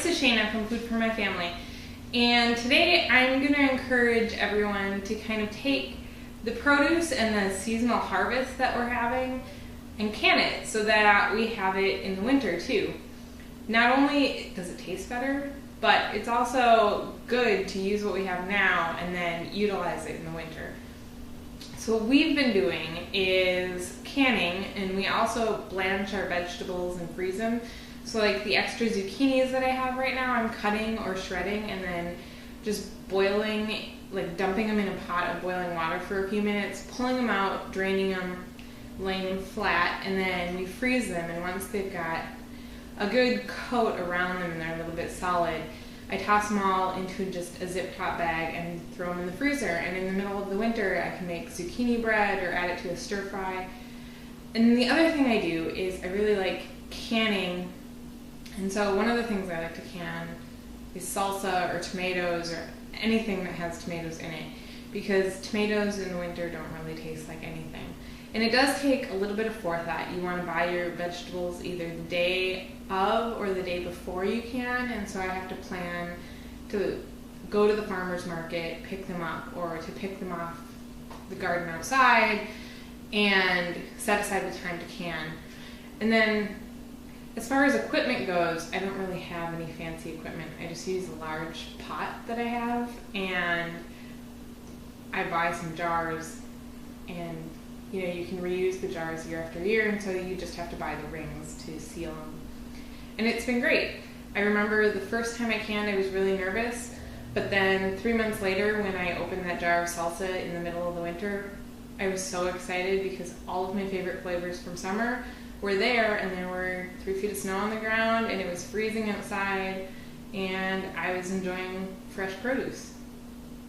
this is Shaina from Food for My Family, and today I'm going to encourage everyone to kind of take the produce and the seasonal harvest that we're having and can it so that we have it in the winter too. Not only does it taste better, but it's also good to use what we have now and then utilize it in the winter. So what we've been doing is canning, and we also blanch our vegetables and freeze them. So like the extra zucchinis that I have right now, I'm cutting or shredding and then just boiling, like dumping them in a pot of boiling water for a few minutes, pulling them out, draining them, laying them flat, and then we freeze them. And once they've got a good coat around them and they're a little bit solid, I toss them all into just a zip top bag and throw them in the freezer. And in the middle of the winter, I can make zucchini bread or add it to a stir fry. And the other thing I do is I really like canning. And so one of the things I like to can is salsa or tomatoes or anything that has tomatoes in it, because tomatoes in the winter don't really taste like anything. And it does take a little bit of forethought. You want to buy your vegetables either the day of or the day before you can, and so I have to plan to go to the farmer's market, pick them up, or to pick them off the garden outside and set aside the time to can. And then as far as equipment goes, I don't really have any fancy equipment. I just use a large pot that I have, and I buy some jars, and you know, you can reuse the jars year after year, and so you just have to buy the rings to seal them. And it's been great. I remember the first time I canned, I was really nervous, but then 3 months later, when I opened that jar of salsa in the middle of the winter, I was so excited because all of my favorite flavors from summer were there, and there were 3 feet of snow on the ground, and it was freezing outside, and I was enjoying fresh produce.